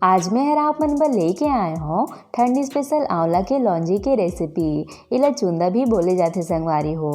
आज मैं हर आप मन बर लेके आए हूँ ठंडी स्पेशल आंवला के लौंजी के रेसिपी। इला चुंदा भी बोले जाते संगवारी हो।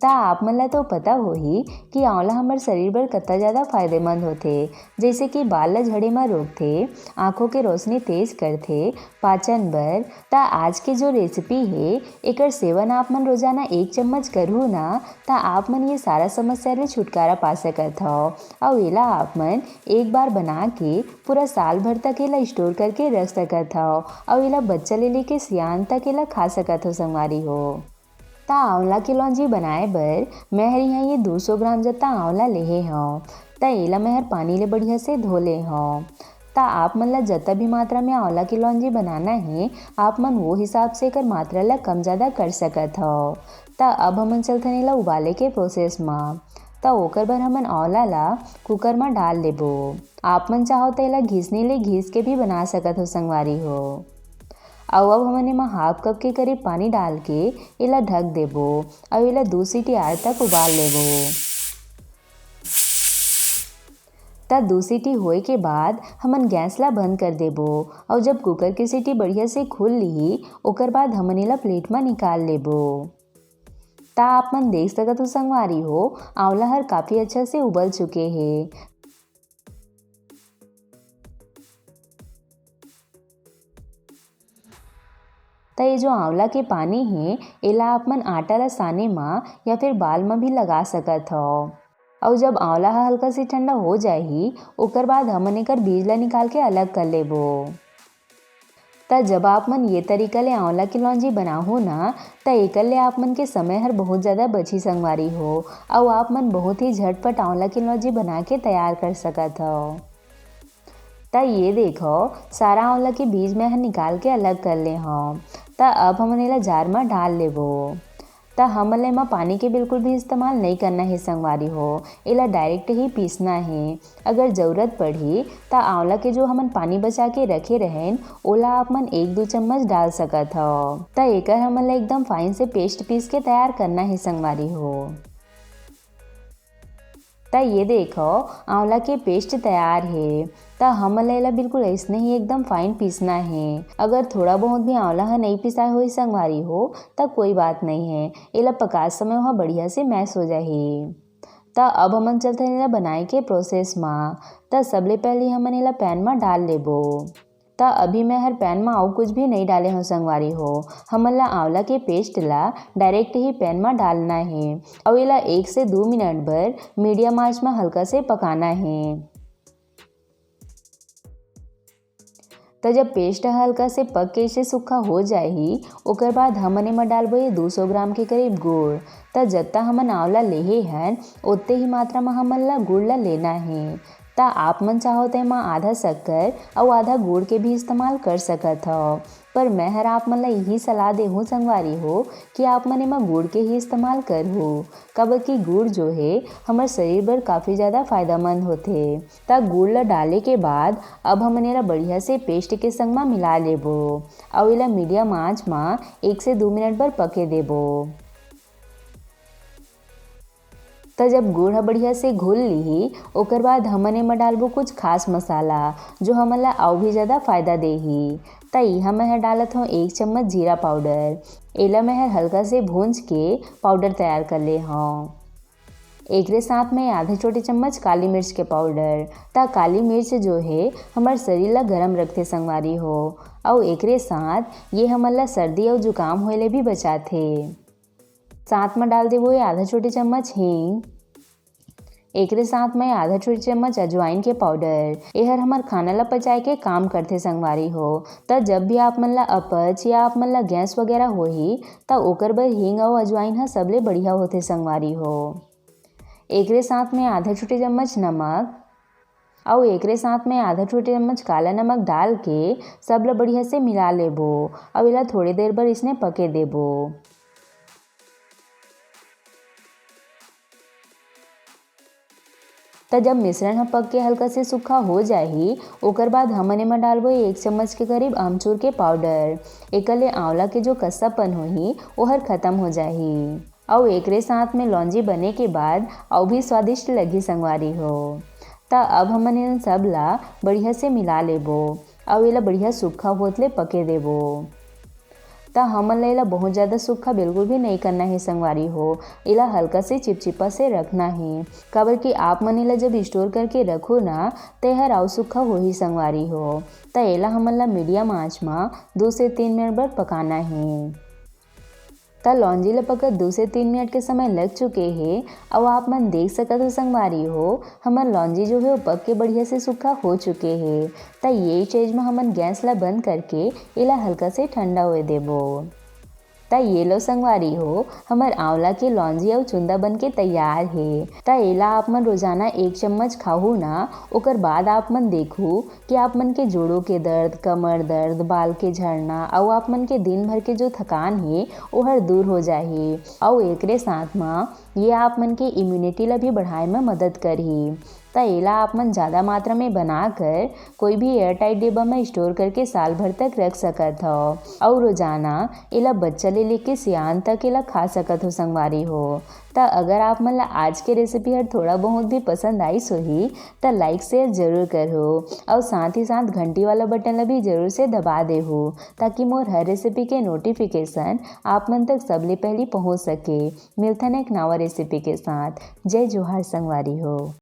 ता आप मन ला तो पता हो ही कि आंवला हमारे शरीर बर कितना ज़्यादा फायदेमंद होते। जैसे कि बाल ला झड़े में रोकते, आँखों के रोशनी तेज करते, पाचन बर। ता आज के जो रेसिपी है एकर सेवन आप मन रोजाना 1 चम्मच करूँ ना ता आप मन ये सारा समस्या ले छुटकारा पा सकत हो। और एला आप मन एक बार बना के पूरा साल भर तक एला स्टोर करके रख सकत हो और एला बच्चा ले लेके सियान तक एला खा सकत हो संगवारी हो। ता आंवला के लौंजी बनाए बर मैं हर यहाँ ये 200 ग्राम जत्ता आंवला लेहे हूँ। ता एला मैं हर पानी ले बढ़िया से धो ले हूँ। ता आप मन ला जत्ता भी मात्रा में आंवला की लौंजी बनाना है आप मन वो हिसाब से एकर मात्रा ला कम ज़्यादा कर सकत हो। ता अब हमन चलथन एला उबाले के प्रोसेस में। ता ओकर बर हमन आंवला ला कुकर में डाल लेबो। आप मन चाहो तो एला घिसनी ले घिस के भी बना सकत हो संगवारी हो। और अब हमन एमा हाफ कप के करीब पानी डाल के एला ढक देबो और एला 2 सीटी आए तक उबाल लेबो। ता 2 सीटी होए के बाद हमन गैस ला बंद कर देबो और जब कुकर की सीटी बढ़िया से खुल ली ओकर बाद हमन एला प्लेट में निकाल लेबो। ता आप मन देख सकत हो संगवारी हो आंवला हर काफ़ी अच्छा से उबल चुके हैं। तो ये जो आंवला के पानी है एला आप मन आटा ला साने में या फिर बाल में भी लगा सकत हो। और जब आंवला हल्का सी ठंडा हो जाही ओकर बाद हमन एकर बीज ला निकाल के अलग कर लेबो। त जब आप मन ये तरीका ले आंवला की लौंजी बनाहो ना त एकर ले आप मन के समय हर बहुत ज़्यादा बची संगवारी हो और आप मन बहुत ही झटपट आंवला की लौंजी बना के तैयार कर सकत हो। ता ये देखो सारा आंवला के बीज में हर निकाल के अलग कर ले हूँ। ता अब हमन एला जार में डाल लेबो। ता हमन एमा पानी के बिल्कुल भी इस्तेमाल नहीं करना है संगवारी हो। एला डायरेक्ट ही पीसना है। अगर ज़रूरत पड़ी ता आंवला के जो हमन पानी बचा के रखे रहें ओला आप मन 1-2 चम्मच डाल सकत हो। ता एकर हमन ला एकदम फाइन से पेस्ट पीस के तैयार करना है संगवारी हो। ता ये देखो आंवला के पेस्ट तैयार है। ता हमन एला बिल्कुल ऐसने ही एकदम फाइन पीसना है। अगर थोड़ा बहुत भी आंवला ह नहीं पिसाए हो संगवारी हो ता कोई बात नहीं है। एला पकात समय वह बढ़िया से मैश हो जाही। ता अब हमन चलते एला बनाए के प्रोसेस में। ता सबले पहले हमन एला पैन में डाल लेबो। ता अभी मैं हर पैन में और कुछ भी नहीं डाले हो संगवारी हो। हमन ला आंवला के पेस्ट ला डायरेक्ट ही पैन में डालना है और एला 1 से 2 मिनट भर मीडियम आंच में हल्का से पकाना है। तो जब पेस्ट हल्का से पक के इसे सूखा हो जाही ओकर बाद हमन एमा डालबो ये 200 ग्राम के करीब गुड़। तो जत्ता हमन आंवला लेहे हन उतने ही मात्रा में हमन ला गुड़ ला लेना है। ता आप मन चाहो तो एमा आधा शक्कर और आधा गुड़ के भी इस्तेमाल कर सकत हो। पर मैं हर आप मन ला यही सलाह देहूँ संगवारी हो कि आप मन एमा गुड़ के ही इस्तेमाल करहु। काबर कि गुड़ जो है हमारे शरीर बर काफ़ी ज़्यादा फायदेमंद होते। ता गुड़ ला डाले के बाद अब हमन एला बढ़िया से पेस्ट के संग में मिला लेबो और एला मीडियम आंच में 1 से 2 मिनट भर पके देबो। तो जब गुड़ ह बढ़िया से घुल ली ओकर बाद हमन एमा डालबो कुछ खास मसाला जो हमन ला और भी ज़्यादा फायदा देही। तो यहाँ मैं डालत हूँ 1 चम्मच जीरा पाउडर। एला मैं हल्का से भूंज के पाउडर तैयार कर ले हूँ। एकरे साथ में आधा छोटे चम्मच काली मिर्च के पाउडर। ता काली मिर्च जो है हमारे शरीर ला गरम रखते संगवारी हो और एकरे साथ ये हमन ला सर्दी और जुकाम होले भी बचाथे। साथ में डाल देबो ये आधा छोटे चम्मच हींग। एकरे साथ में आधा छोटे चम्मच अजवाइन के पाउडर। एहर हमार खाना ला पचाए के काम करते संगवारी हो। त जब भी आप मन ला अपच या आप मन ला गैस वगैरह होही त ओकर बर हींग और अजवाइन ह सबले बढ़िया होते संगवारी हो। एकरे साथ में आधा छोटे चम्मच नमक और एकरे साथ में आधा छोटे चम्मच काला नमक डाल के सब ला बढ़िया से मिला लेबो और एला थोड़ी देर बर इसने पके देबो। तो जब मिश्रण पक के हल्का से सूखा हो जाही ओकर बाद हमन एमा डालबो 1 चम्मच के करीब आमचूर के पाउडर। एकर ले आंवला के जो कस्सापन होही ओहर खत्म हो जाही और एकरे साथ में लौंजी बने के बाद और भी स्वादिष्ट लगी संगवारी हो। ता अब हमन इन सब ला बढ़िया से मिला लेबो और एला बढ़िया सूखा होत ले पके देबो। त हमन ला एला बहुत ज़्यादा सूखा बिल्कुल भी नहीं करना है संगवारी हो। एला हल्का से चिपचिपा से रखना है, काबर कि आप मन एला जब स्टोर करके रखो ना तो हर आउ सूखा हो ही संगवारी हो। त एला हमन ला मीडियम आँच में 2 से 3 मिनट बर पकाना है। त लौंजी ला पकत 2 से 3 मिनट के समय लग चुके हैं। अब आप मन देख सकत हो संगवारी हो, हमर लौंजी जो है वो पक के बढ़िया से सूखा हो चुके हैं। त यही चीज में हमन गैस ला बंद करके एला हल्का से ठंडा होए देबो। त ये लो संगवारी हो, हमर आंवला के लौंजी और चुंदा बन के तैयार है। त एला आप मन रोजाना 1 चम्मच खाहू ना, ओकर बाद आप मन देखू कि आप मन के जोड़ों के दर्द, कमर दर्द, बाल के झड़ना और आप मन के दिन भर के जो थकान है वो हर दूर हो जाही। और एकरे साथ में ये आप मन के इम्यूनिटी ला भी बढ़ाए में मदद करही। त एला आप मन ज़्यादा मात्रा में बनाकर कोई भी एयरटाइट डिब्बा में स्टोर करके साल भर तक रख सकत हो और रोजाना एला बच्चा ले लेके सियान तक एला खा सकत हो संगवारी हो। त अगर आप मन ला आज के रेसिपी हर थोड़ा बहुत भी पसंद आई सोही त लाइक शेयर जरूर करहो और साथ ही साथ घंटी वाला बटन ला भी जरूर से दबा देहो, ताकि मोर हर रेसिपी के नोटिफिकेशन आप मन तक सबले पहले पहुँच सके। मिलथन एक नवा रेसिपी के साथ। जय जोहार संगवारी हो।